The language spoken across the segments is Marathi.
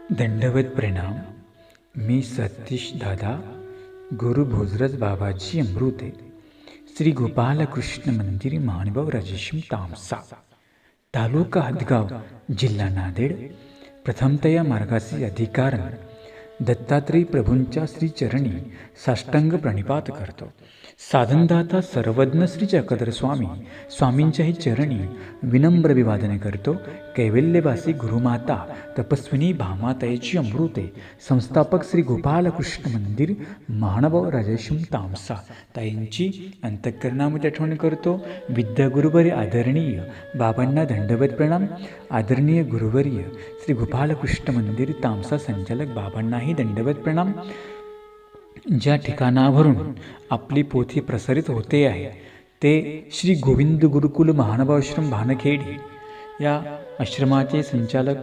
दंडवत प्रणाम. मी सतीश दादा, गुरु भोजरज बाबाजी अमृते, श्री गोपालकृष्ण मंदिर मानभाव राजेश्वरी तामसा, तालुका हदगाव, जिल्हा नांदेड. प्रथमतया मार्गाचे अधिकारण दत्तात्रय प्रभूंच्या श्रीचरणी साष्टांग प्रणिपात करतो. साधनदाता सर्वज्ञ श्री चक्रधर स्वामींच्याही चरणी विनम्र अभिवादन करतो. कैवल्यवासी गुरुमाता तपस्विनी भामाताईची अमृते, संस्थापक श्री गोपालकृष्ण मंदिर महानुभाव राजेश्वरी तामसा ताईंची अंतःकरणामध्ये आठवण करतो. विद्यागुरुवर्य आदरणीय बाबांना दंडवत प्रणाम. आदरणीय गुरुवर्य श्री गोपालकृष्ण मंदिर तामसा संचालक बाबांनाही दंडवत प्रणाम. ज्या ठिकाणावरून आपली पोथी प्रसारित होते आहे ते श्री गोविंद गुरुकुल महानुभाव आश्रम भानखेडी या आश्रमाचे संचालक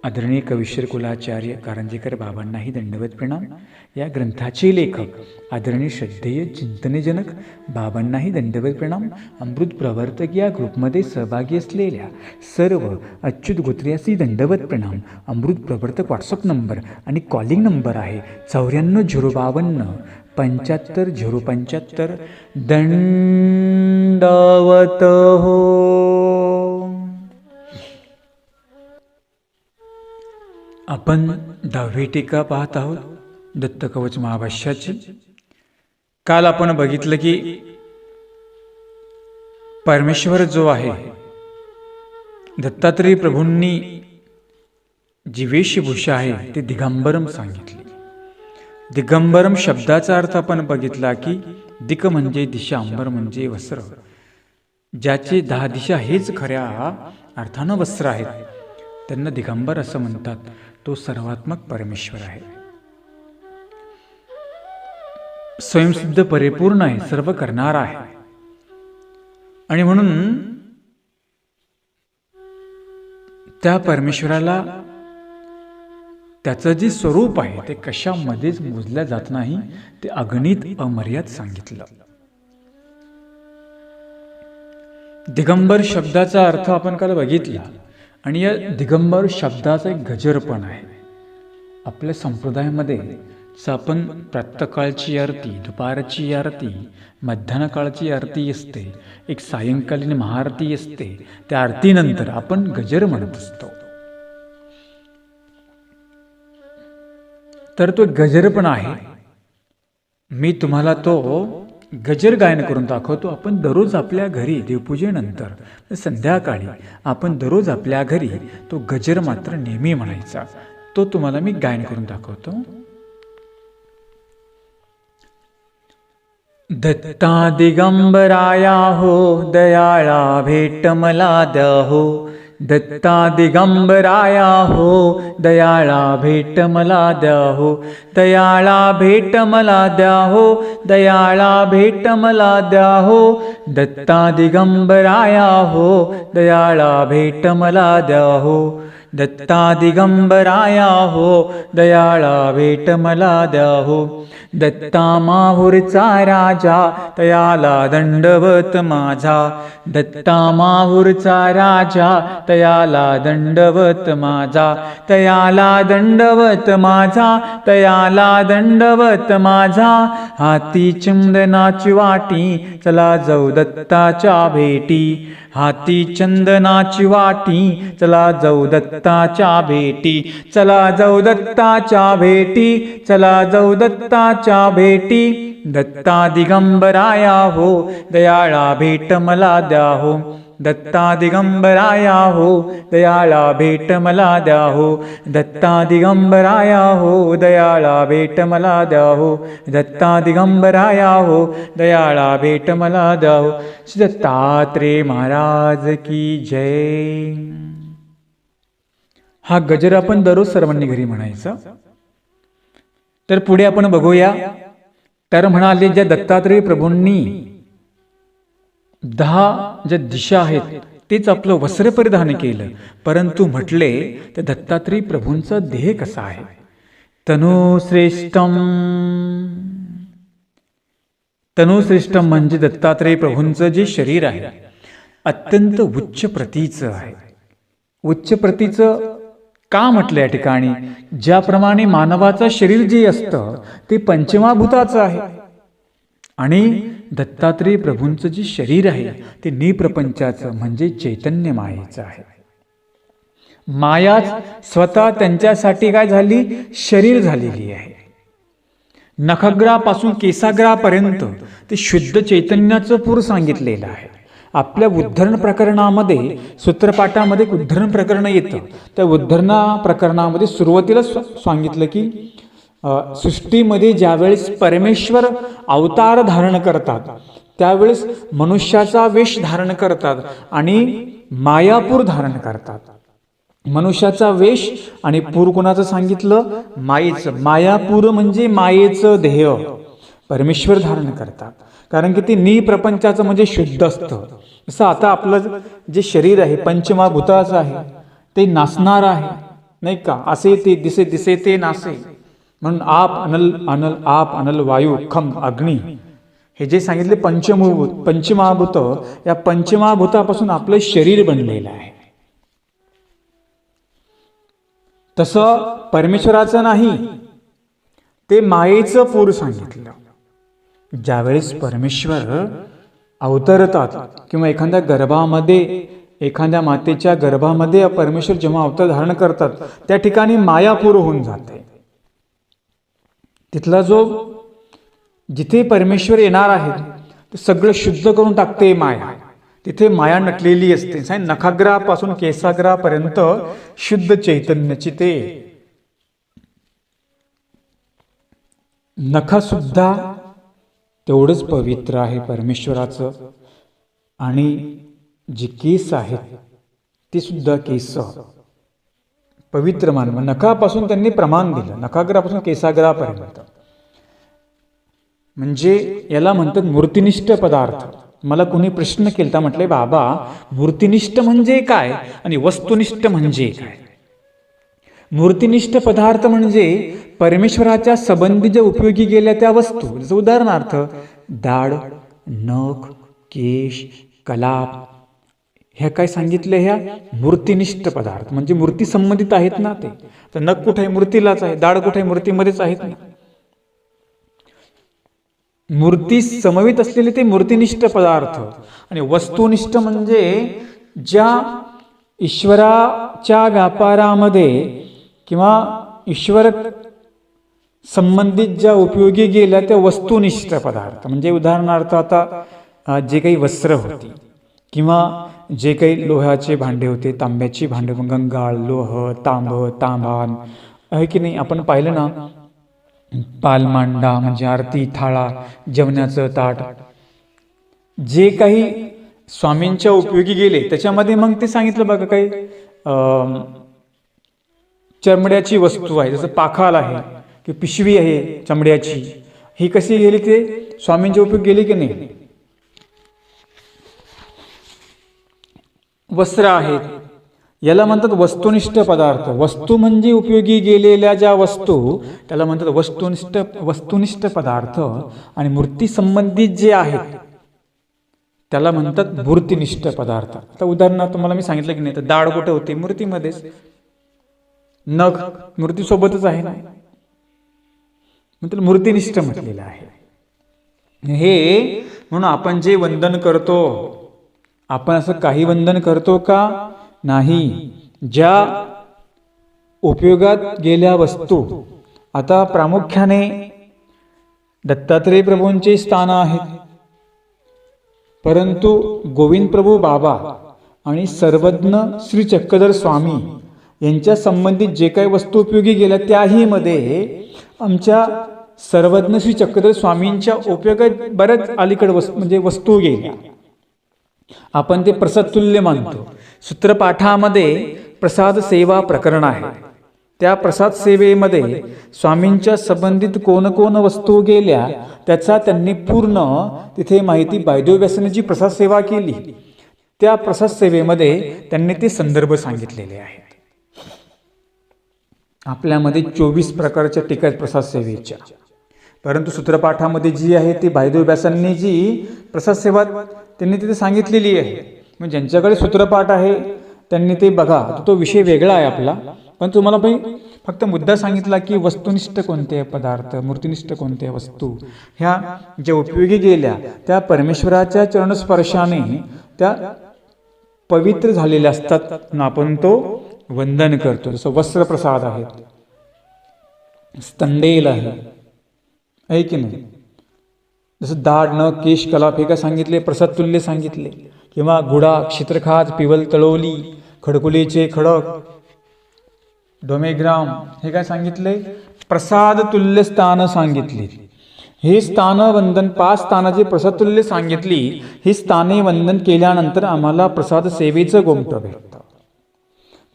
आदरणीय कविश्वर कुलाचार्य कारंजेकर बाबांनाही दंडवत प्रणाम. या ग्रंथाचे लेखक आदरणीय श्रद्धेय चिंतनजनक बाबांनाही दंडवत प्रणाम. अमृत प्रवर्तक या ग्रुपमध्ये सहभागी असलेल्या सर्व अच्युत गोत्र्यासी दंडवत प्रणाम. अमृत प्रवर्तक व्हॉट्सअप नंबर आणि कॉलिंग नंबर आहे 94 052 75 075. दंडवत हो. आपण 10वी टीका पाहत आहोत दत्तकवच महाभाष्याची. काल आपण बघितलं की परमेश्वर जो आहे, दत्तात्रय प्रभूंनी जी वेशभूषा आहे ते दिगंबरम सांगितली. दिगंबरम शब्दाचा अर्थ आपण बघितला की दिक म्हणजे दिशा, अंबर म्हणजे वस्त्र. ज्याचे 10 दिशा हेच खऱ्या अर्थानं वस्त्र आहेत त्यांना दिगंबर असं म्हणतात. तो सर्वात्मक परमेश्वर आहे, स्वयंसिद्ध परिपूर्ण आहे, सर्व करणारा आहे. आणि म्हणून त्या परमेश्वराला त्याचं जे स्वरूप आहे ते कशामध्येच मोजल्या जात नाही, ते अगणित अमर्याद सांगितलं. दिगंबर शब्दाचा अर्थ आपण काल बघितला आणि या दिगंबर शब्दाचा एक गजर पण आहे. आपल्या संप्रदायामध्ये आपण प्रातःकाळची आरती, दुपारची आरती, मध्यान्हकाळची आरती असते, एक सायंकालीन महाआरती असते. त्या आरतीनंतर आपण गजर म्हणत असतो. तर तो गजर पण आहे. मी तुम्हाला तो गजर गायन करून दाखवतो. आपण दररोज आपल्या घरी देवपूजेनंतर संध्याकाळी आपण दररोज आपल्या घरी तो गजर मात्र नेहमी म्हणायचा. तो तुम्हाला मी गायन करून दाखवतो. दत्ता दिगंबराया हो, दयाळा भेट मला द्या हो. दत्ता दिगंबराया हो, दयाळा भेट मला द्या हो. दयाळा भेट मला द्या हो, दयाळा भेट मला द्या हो. दत्ता दिगंबराया हो, दयाळा भेट मला द्या हो. दत्ता दिगंबराया हो, दयाळा भेट मला द्या हो. दत्ता माहुरचा राजा, तयाला दंडवत माझा. दत्ता माहुरचा राजा, तयाला दंडवत माझा. तयाला दंडवत माझा, तयाला दंडवत माझा. हाती चंदनाची वाटी, चला जाऊ दत्ताच्या भेटी. हाती चंदनाची वाटी, चला जाऊ दत्ताच्या भेटी. चला जाऊ दत्ताच्या भेटी, चला जाऊ दत्ताच्या भेटी. दत्ता दिगंबराया हो, दयाळा भेट मला द्या हो. दत्ता दिगंबराया हो, दयाळा भेट मला द्या हो. दत्ता दिगंबराया हो, दयाळा भेट मला द्या हो. दत्ता दिगंबराया हो, दयाळा भेट मला द्या हो. श्री दत्तात्रेय महाराज की जय. हा गजर आपण दररोज सर्वांनी घरी म्हणायचा. तर पुढे आपण बघूया. तर म्हणाले ज्या दत्तात्रेय प्रभूंनी 10 ज्या दिशा आहेत तेच आपलं वस्त्र परिधान केलं, परंतु म्हटले तर दत्तात्रेय प्रभूंचा देह कसा आहे. तनुश्रेष्ठम. तनुश्रेष्ठम म्हणजे दत्तात्रेय प्रभूंचं जे शरीर आहे अत्यंत उच्च प्रतीचं आहे. उच्च प्रतीचं का म्हटलं या ठिकाणी? ज्याप्रमाणे मानवाचं शरीर जे असतं ते पंचमहाभूताचं आहे आणि दत्तात्रेय प्रभूंचं जे शरीर आहे ते निप्रपंचाचं म्हणजे चैतन्य मायेचं आहे. मायाच स्वतः त्यांच्यासाठी काय झाली? शरीर झालेली आहे. नखग्रापासून केसाग्रापर्यंत ते शुद्ध चैतन्याचं पूर सांगितलेलं आहे. आपल्या उद्धरण प्रकरणामध्ये सूत्रपाठामध्ये एक उद्धरण प्रकरण येतं. त्या उद्धरणा प्रकरणामध्ये सुरुवातीला सांगितलं की सृष्टीमध्ये ज्यावेळेस परमेश्वर अवतार धारण करतात त्यावेळेस मनुष्याचा वेश धारण करतात आणि मायापूर धारण करतात. मनुष्याचा वेश आणि पूर कोणाचं सांगितलं? मायेचं. मायापूर म्हणजे मायेचं ध्येय परमेश्वर धारण करतात, कारण की ते निप्रपंचाचं म्हणजे शुद्ध असतं. जसं आता आपलं जे शरीर आहे पंचमहाभूताचं आहे, ते नासणार आहे नाही का? असे ते दिसे दिसे ते नासे, म्हणून आप अनल अनल आप अनल वायू खम अग्नी, हे जे सांगितले पंचमहाभूत, या पंचमहाभूतापासून आपलं शरीर बनलेलं आहे. तसं परमेश्वराचं नाही, ते मायेचं पूर सांगितलं. ज्यावेळेस परमेश्वर अवतरतात किंवा एखाद्या गर्भामध्ये, एखाद्या मातेच्या गर्भामध्ये परमेश्वर जेव्हा अवतार धारण करतात त्या ठिकाणी मायापूर होऊन जाते. तिथला जो जिथे परमेश्वर येणार आहे ते सगळं शुद्ध करून टाकते माया. तिथे माया नटलेली असते. नखाग्रापासून केसाग्रापर्यंत शुद्ध चैतन्याची ते नख सुद्धा तेवढंच पवित्र आहे परमेश्वराचं. आणि जी केस आहेत ती सुद्धा केस पवित्र मानव. नखापासून त्यांनी प्रमाण दिलं, नखाग्रापासून केसाग्रापर्यंत. म्हणजे याला म्हणतात मूर्तिनिष्ठ पदार्थ. मला कोणी प्रश्न केला, म्हटले बाबा मूर्तिनिष्ठ म्हणजे काय आणि वस्तुनिष्ठ म्हणजे काय? मूर्तिनिष्ठ पदार्थ म्हणजे परमेश्वराच्या संबंधी ज्या उपयोगी गेल्या त्या वस्तू. जसं उदाहरणार्थ दाढ, नख, केश, कलाप, ह्या काय सांगितलं? ह्या मूर्तिनिष्ठ पदार्थ म्हणजे मूर्ती संबंधित आहेत ना. ते तर नख कुठे आहे? मूर्तीलाच आहे. दाढ कुठे आहे? मूर्तीमध्येच आहेत ना. मूर्ती समवित असलेले ते मूर्तिनिष्ठ पदार्थ. आणि वस्तुनिष्ठ म्हणजे ज्या ईश्वराच्या व्यापारामध्ये किंवा ईश्वर संबंधित ज्या उपयोगी गेल्या त्या वस्तुनिष्ठ पदार्थ. म्हणजे उदाहरणार्थ आता जे काही वस्त्र होती किंवा जे काही लोहाचे भांडे होते, तांब्याची भांडे, गंगाळ, लोह, तांबान आहे की नाही. आपण पाहिलं ना, पालमांडा म्हणजे आरती थाळा, जेवणाचं ताट, जे काही स्वामींच्या उपयोगी गेले त्याच्यामध्ये मग ते सांगितलं बघा, काही चमड्याची वस्तू आहे, जसं पाखाल आहे की पिशवी आहे चमड्याची, ही कशी गेली? ते स्वामींच्या उपयोग गेली की नाही. वस्त्र आहेत, याला म्हणतात वस्तुनिष्ठ पदार्थ. वस्तू म्हणजे उपयोगी गेलेल्या ज्या वस्तू त्याला म्हणतात वस्तुनिष्ठ पदार्थ. आणि मूर्ती संबंधित जे आहेत त्याला म्हणतात मूर्तिनिष्ठ पदार्थ. आता उदाहरणार्थ तुम्हाला मी सांगितलं की नाही, तर दाढ कुठे होते? मूर्तीमध्येच. नख मूर्तीसोबतच आहे ना, म्हणजे मूर्तिनिष्ठ म्हटलेलं आहे. हे म्हणून आपण जे वंदन करतो, आपण असं काही वंदन करतो का? नाही. ज्या उपयोगात गेल्या वस्तू, आता प्रामुख्याने दत्तात्रेय प्रभूंचे स्थान आहेत, परंतु गोविंद प्रभू बाबा आणि सर्वज्ञ श्री चक्रधर स्वामी यांच्या संबंधित जे काही वस्तू उपयोगी गेल्या त्याही मध्ये आमच्या सर्वज्ञ श्री चक्रधर स्वामींच्या उपयोगात बऱ्याच अलीकडे म्हणजे वस्तू गेल्या. आपण ते प्रसाद तुल्य मानतो. सूत्रपाठामध्ये प्रसाद सेवा प्रकरण आहे. त्या प्रसाद सेवेमध्ये स्वामींच्या संबंधित कोण वस्तू गेल्या त्याचा त्यांनी पूर्ण तिथे माहिती बायदेव जी प्रसाद सेवा केली त्या प्रसाद सेवेमध्ये त्यांनी ते संदर्भ सांगितलेले आहेत. आपल्यामध्ये 24 प्रकारच्या टीका आहेत प्रसाद सेवेच्या, परंतु सूत्रपाठामध्ये जी आहे ती बायदेव व्यासांनी जी प्रसाद सेवा त्यांनी तिथे सांगितलेली आहे. म्हणजे ज्यांच्याकडे सूत्रपाठ आहे त्यांनी ते बघा. तो विषय वेगळा आहे आपला, पण तुम्हाला फक्त मुद्दा सांगितला की वस्तुनिष्ठ कोणते पदार्थ, मूर्तिनिष्ठ कोणत्या वस्तू ह्या ज्या उपयोगी गेल्या त्या परमेश्वराच्या चरणस्पर्शाने त्या पवित्र झालेल्या असतात आणि आपण तो वंदन करतो. जसं वस्त्रप्रसाद आहेत, स्तंडेल आहे की नाही, जसं दाढ न केश कलाप हे काय सांगितले, प्रसाद तुल्य सांगितले, किंवा गुडा क्षेत्रखाज पिवल तळवली खडकुलीचे खडक डोमेग्राम हे काय सांगितले, प्रसाद तुल्य स्थान सांगितली. हे स्थान वंदन 5 स्थानाची प्रसाद तुल्य सांगितली. ही स्थाने वंदन केल्यानंतर आम्हाला प्रसाद सेवेचं गोमटं भेटतं.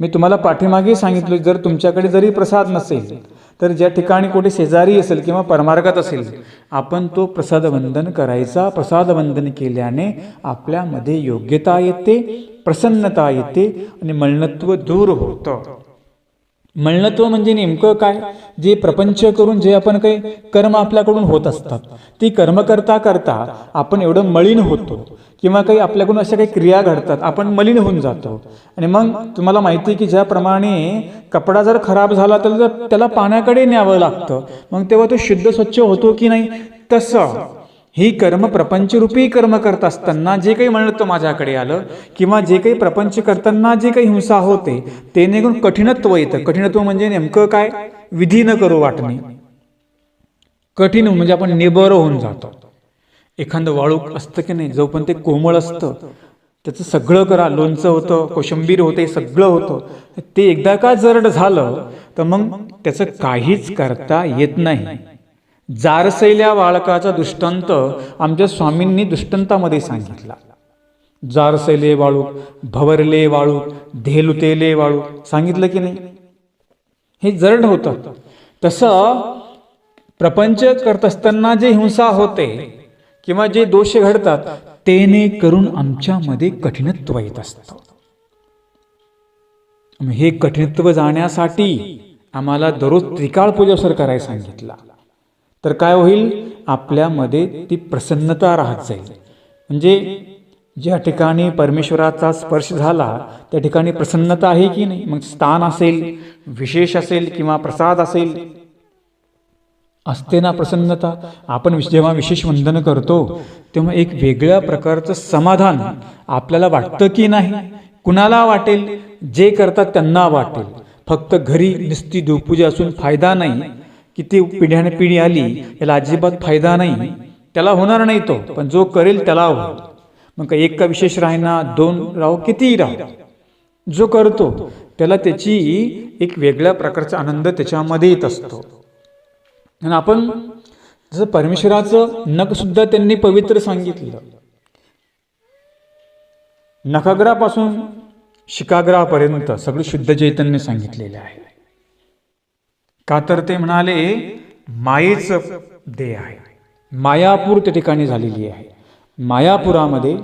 मी तुम्हाला पाठीमागे सांगितलं, जर तुमच्याकडे जरी प्रसाद नसेल तर ज्या ठिकाणी कुठे शेजारी असेल किंवा परमार्गात असेल आपण तो प्रसाद वंदन करायचा. प्रसाद वंदन केल्याने आपल्यामध्ये योग्यता येते, प्रसन्नता येते आणि मळणत्व दूर होतं. मळणत्व म्हणजे नेमकं काय, जे प्रपंच करून जे आपण काही कर्म आपल्याकडून होत असतात ती कर्म करता करता आपण एवढं मलिन होतो, किंवा काही आपल्याकडून अशा काही क्रिया घडतात आपण मलिन होऊन जातो. आणि मग तुम्हाला माहिती आहे की ज्याप्रमाणे कपडा जर खराब झाला तर त्याला पाण्याकडे न्यावं लागतं, मग तेव्हा तो शुद्ध स्वच्छ होतो की नाही, तसं ही कर्म प्रपंचरूपी कर्म करत असताना जे काही म्हणत माझ्याकडे आलं, किंवा जे काही प्रपंच करताना जे काही हिंसा होते ते निघून कठीणत्व येतं. कठीणत्व म्हणजे नेमकं काय, विधी न करू वाटणे. कठीण म्हणजे आपण निबर होऊन जातो. एखादं वाळूक असतं की नाही, जो पण ते कोमळ असतं त्याचं सगळं करा, लोणचं होतं, कोशिंबीर होते, सगळं होतं, ते एकदा का जरड झालं तर मग त्याचं काहीच करता येत नाही. जारसैल्या वाळकाचा दृष्टांत आमच्या स्वामींनी दृष्टांतामध्ये सांगितला. जारसैले वाळू, भवरले वाळू, धेलुतेले वाळू सांगितलं की नाही, हे जरड होतं. तसं प्रपंच करत असताना जे हिंसा होते किंवा जे दोष घडतात तेने करून आमच्यामध्ये कठीणत्व येत असतं. हे कठीणत्व जाण्यासाठी आम्हाला दररोज त्रिकाळ पूजासर करायला सांगितला. तर काय होईल, आपल्यामध्ये ती प्रसन्नता राहत जाईल. म्हणजे ज्या ठिकाणी परमेश्वराचा स्पर्श झाला त्या ठिकाणी प्रसन्नता आहे की नाही, मग स्थान असेल, विशेष असेल किंवा प्रसाद असेल, असते ना प्रसन्नता. आपण जेव्हा विशेष वंदन करतो तेव्हा एक वेगळ्या प्रकारचं समाधान आपल्याला वाटतं की नाही, कुणाला वाटेल, जे करतात त्यांना वाटेल. फक्त घरी नुसती देवपूजा असून फायदा नाही, किती पिढ्याने पिढी आली याला अजिबात फायदा नाही, त्याला होणार नाही तो, पण जो करेल त्याला होईल. मग एक का विशेष राहीना, 2 राहो, कितीही राहो, जो करतो त्याला त्याची एक वेगळ्या प्रकारचा आनंद त्याच्यामध्ये येत असतो. आणि आपण जसं परमेश्वराचं नख सुद्धा त्यांनी पवित्र सांगितलं, नखाग्रापासून शिकाग्रापर्यंत सगळं शुद्ध चैतन्य सांगितलेलं आहे. का तर ते म्हणाले मायेचं देह आहे, मायापूर त्या ठिकाणी झालेली आहे. मायापुरामध्ये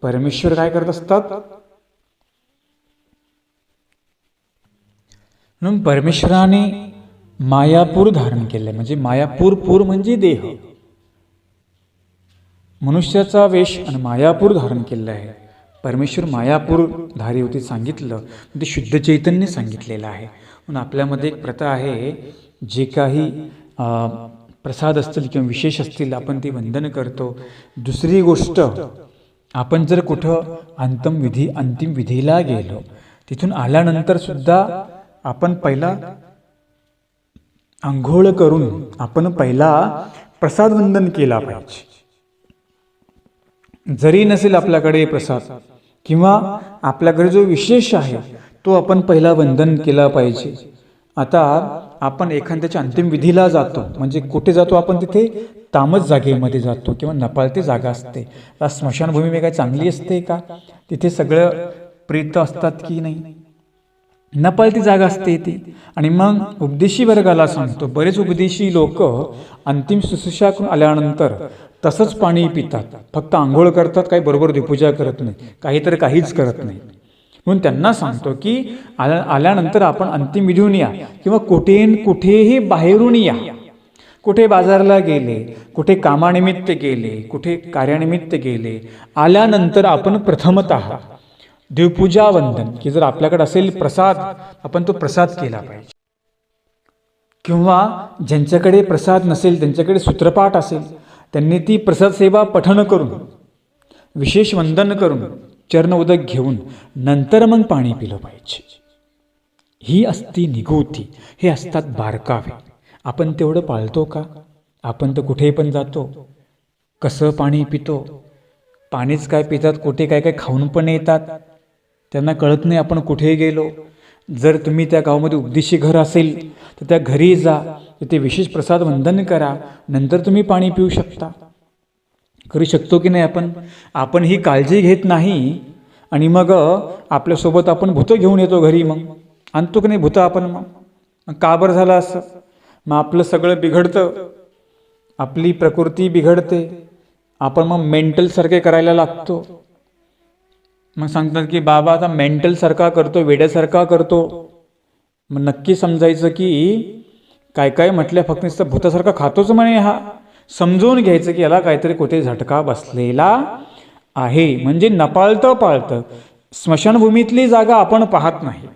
परमेश्वर काय करत असतात, म्हणून परमेश्वराने मायापूर धारण केले. म्हणजे मायापूर, पूर म्हणजे देह, मनुष्याचा वेश आणि मायापूर धारण केलेला आहे. परमेश्वर मायापूर धारी होती सांगितलं, ते शुद्ध चैतन्य सांगितलेलं आहे. म्हणून आपल्यामध्ये एक प्रथा आहे, जे काही प्रसाद असतील किंवा विशेष असतील आपण ते वंदन करतो. दुसरी गोष्ट, आपण जर कुठं अंतिम विधीला गेलो, तिथून आल्यानंतर सुद्धा आपण पहिला आंघोळ करून आपण पहिला प्रसाद वंदन केला पाहिजे. जरी नसेल आपल्याकडे प्रसाद किंवा आपल्याकडे जो विशेष आहे तो आपण पहिला वंदन केला पाहिजे. आता आपण एखाद्याच्या अंतिम विधीला जातो, म्हणजे कुठे जातो आपण, तिथे तामस जागेमध्ये जातो किंवा नपाळते जागा असते. स्मशानभूमी काय चांगली असते का, तिथे सगळं प्रेत असतात की नाही, नपाळती जागा असते ती. आणि मग उपदेशी वर्गाला सांगतो, बरेच उपदेशी लोक अंतिम शुश्रूषा करून आल्यानंतर तसंच पाणी पितात, फक्त आंघोळ करतात, काही बरोबर देवपूजा करत नाही, काही तर काहीच करत नाही. म्हणून त्यांना सांगतो की आल्यानंतर आपण अंतिम विधीहून या, किंवा कुठेही बाहेरून या. कुठे बाजारला गेले, कुठे कामानिमित्त गेले, कुठे कार्यानिमित्त गेले, आल्यानंतर आपण प्रथमतः देवपूजा वंदन, की जर आपल्याकडे असेल प्रसाद, आपण तो प्रसाद केला पाहिजे. किंवा ज्यांच्याकडे प्रसाद नसेल, त्यांच्याकडे सूत्रपाठ असेल, त्यांनी ती प्रसाद सेवा पठण करून, विशेष वंदन करून, चरण उदक घेऊन नंतर मग पाणी पिलं पाहिजे. ही असती निगोती, हे असतात बारकावे. आपण तेवढं पाळतो का? आपण तर कुठेही पण जातो, कसं पाणी पितो, पाणीच काय पितात, कुठे काय काय खाऊन पण येतात, त्यांना कळत नाही आपण कुठेही गेलो. जर तुम्ही त्या गावामध्ये उपदेशी घर असेल तर त्या घरी जा, तिथे विशेष प्रसाद वंदन करा, नंतर तुम्ही पाणी पिऊ शकता. करू शकतो की नाही आपण? आपण ही काळजी घेत नाही आणि मग आपल्यासोबत आपण भूतं घेऊन येतो घरी. मग आणतो की नाही भूतं आपण? मग का बरं झालं असं? मग आपलं सगळं बिघडतं, आपली प्रकृती बिघडते, आपण मग मेंटलसारखे करायला लागतो. मग सांगतात की बाबा आता मेंटलसारखा करतो, वेड्यासारखा करतो. मग नक्की समजायचं की काय काय म्हटलं, फक्त नुसतं भूतासारखा खातोच म्हणे हा. समजून घ्यायचं की याला काहीतरी कुठे झटका बसलेला आहे. म्हणजे नपाळतं पाळतं स्मशानभूमीतली जागा आपण पाहत नाही,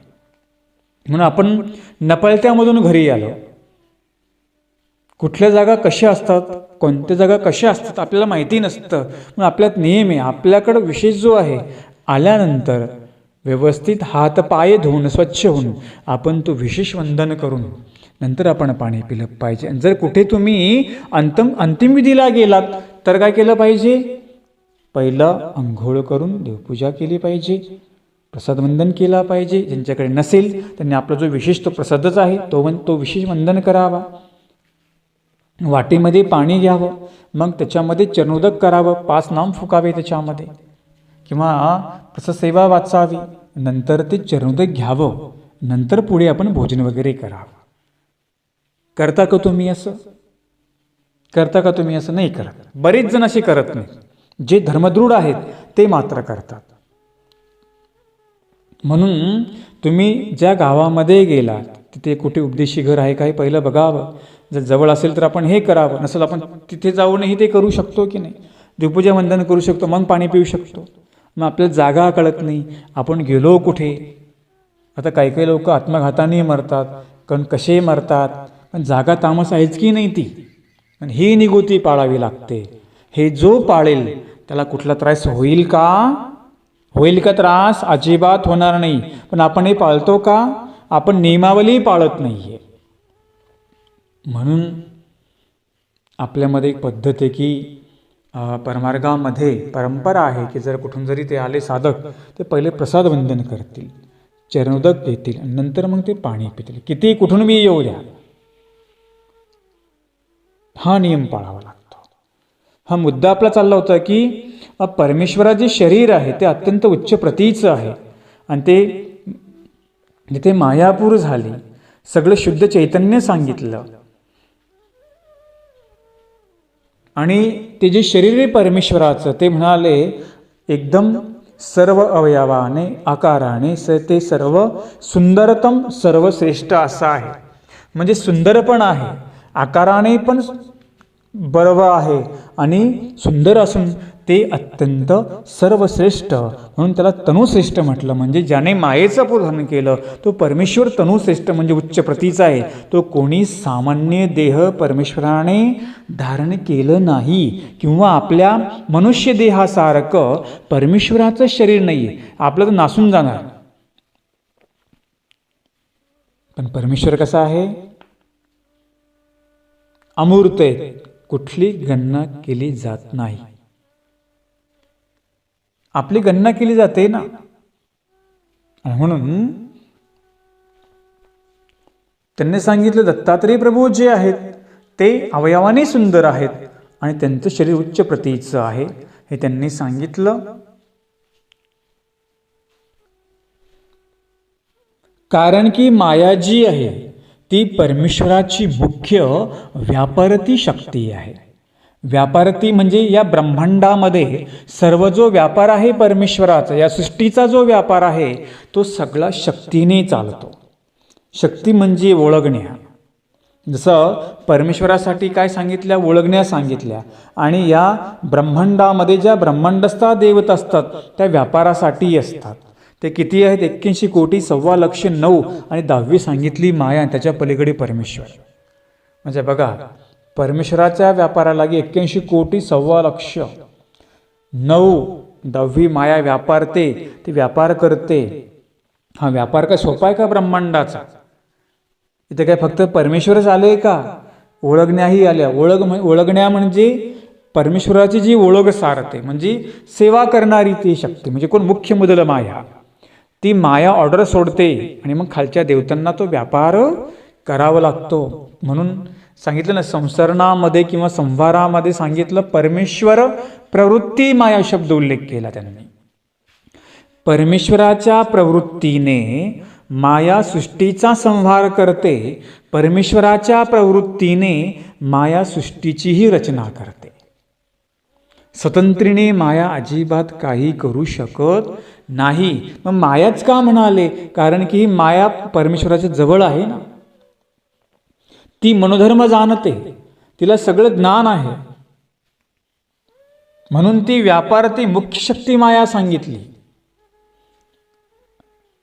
म्हणून आपण नपळत्यामधून घरी आलो. कुठल्या जागा कशा असतात, कोणत्या जागा कशा असतात आपल्याला माहिती नसतं. म्हणून आपल्यात नियम आहे, आपल्याकडं विशेष जो आहे, आल्यानंतर व्यवस्थित हात पाय धुवून स्वच्छ होऊन आपण तो विशेष वंदन करून नंतर आपण पाणी पिलं पाहिजे. जर कुठे तुम्ही अंतिम विधीला गेलात तर काय केलं पाहिजे? पहिलं अंघोळ करून देवपूजा केली पाहिजे, प्रसाद वंदन केला पाहिजे. ज्यांच्याकडे नसेल त्यांनी आपला जो विशेष तो प्रसादच आहे तो विशेष वंदन करावा. वाटेमध्ये पाणी घ्यावं, मग त्याच्यामध्ये चरणोदक करावं, 5 नाम फुकावे त्याच्यामध्ये, किंवा प्रसाद सेवा वाचावी, नंतर ते चरणोदक घ्यावं, नंतर पुढे आपण भोजन वगैरे करावं. करता का तुम्ही असं? करता का तुम्ही असं? नाही करत. बरेच जण असे करत नाही. जे धर्मदृढ आहेत ते मात्र करतात. म्हणून तुम्ही ज्या गावामध्ये गेलात तिथे कुठे उपदेशी घर आहे काय पहिलं बघावं. जर जवळ असेल तर आपण हे करावं, नसेल आपण तिथे जाऊनही ते करू शकतो की नाही. देवपूजा वंदन करू शकतो, मग पाणी पिऊ शकतो. मग आपल्याला जागा कळत नाही, आपण गेलो कुठे. आता काही काही लोक आत्मघाताने मरतात, कारण कसे मरतात, पण जागा तामस आहेच की नाही ती. पण ही निगोती पाळावी लागते. हे जो पाळेल त्याला कुठला त्रास होईल का? होईल का त्रास? अजिबात होणार नाही. पण आपण हे पाळतो का? आपण नियमावली पाळत नाहीये. म्हणून आपल्यामध्ये एक पद्धत आहे की परमार्गामध्ये परंपरा आहे की जर कुठून जरी ते आले साधक, ते पहिले प्रसाद वंदन करतील, चरणोदक देतील, नंतर मग ते पाणी पितील. किती कुठून मी येऊ द्या, हा नियम पाळावा लागतो. हा मुद्दा आपला चालला होता की परमेश्वराचे शरीर आहे ते अत्यंत उच्च प्रतीचं आहे आणि ते जिथे मायापूर झाली, सगळं शुद्ध चैतन्य सांगितलं आणि ते जे शरीर आहे परमेश्वराचं ते म्हणाले एकदम सर्व अवयवाने आकाराने ते सर्व सुंदरतम सर्वश्रेष्ठ असं आहे. म्हणजे सुंदर पण आहे, आकाराने पण बरोबर आहे आणि सुंदर असून ते अत्यंत सर्वश्रेष्ठ, म्हणून त्याला तनुश्रेष्ठ म्हटलं. म्हणजे ज्याने मायेचं धारण केलं तो परमेश्वर तनुश्रेष्ठ म्हणजे उच्च प्रतीचा आहे. तो कोणी सामान्य देह परमेश्वराने धारण केलं नाही, किंवा आपल्या मनुष्य देहासारखं परमेश्वराचं शरीर नाही. आपलं तर नासून जाणार. पण परमेश्वर कसा आहे? अमूर्त आहे, कुठली गणना केली जात नाही. आपली गणना केली जाते ना. म्हणून त्यांनी सांगितलं दत्तात्रेय प्रभू जे आहेत ते अवयवाने सुंदर आहेत आणि त्यांचं शरीर उच्च प्रतीचं आहे हे त्यांनी सांगितलं. कारण की माया जी आहे ती परमेश्वराची मुख्य व्यापारती शक्ती आहे. व्यापारती म्हणजे या ब्रह्मांडामध्ये सर्व जो व्यापार आहे परमेश्वराचा, या सृष्टीचा जो व्यापार आहे तो सगळा शक्तीने चालतो. शक्ती म्हणजे ओळखण्या. जसं परमेश्वरासाठी काय सांगितल्या? ओळखण्या सांगितल्या. आणि या ब्रह्मांडामध्ये ज्या ब्रह्मांडस्था देवता असतात त्या व्यापारासाठी असतात. ते किती आहेत? 81,00,00,000,9 आणि 10वी सांगितली माया, त्याच्या पलीकडे परमेश्वर. म्हणजे बघा, परमेश्वराच्या व्यापाराला 81,00,00,000,9 10वी माया व्यापारते, ती व्यापार करते. हा व्यापार काय सोपा आहे का ब्रह्मांडाचा? इथे काय फक्त परमेश्वरच आले का? ओळखण्याही आल्या. ओळखण्या म्हणजे परमेश्वराची जी ओळख सारते, म्हणजे सेवा करणारी ती शक्ती, म्हणजे कोण? मुख्य मुदल माया. ती माया ऑर्डर सोडते आणि मग खालच्या देवतांना तो व्यापार करावा लागतो. म्हणून सांगितलं ना, संसरणामध्ये किंवा संभारामध्ये सांगितलं परमेश्वर प्रवृत्ती माया शब्द उल्लेख केला त्यांनी. परमेश्वराच्या प्रवृत्तीने माया सृष्टीचा संहार करते. परमेश्वराच्या प्रवृत्तीने माया सृष्टीचीही रचना करते. स्वतंत्रीने माया अजिबात काही करू शकत नाही. मग मायाच का म्हणाले? कारण की माया परमेश्वराच्या जवळ आहे ना. ती मनोधर्म जाणते, तिला सगळं ज्ञान आहे. म्हणून ती व्यापारती मुख्य शक्ती माया सांगितली.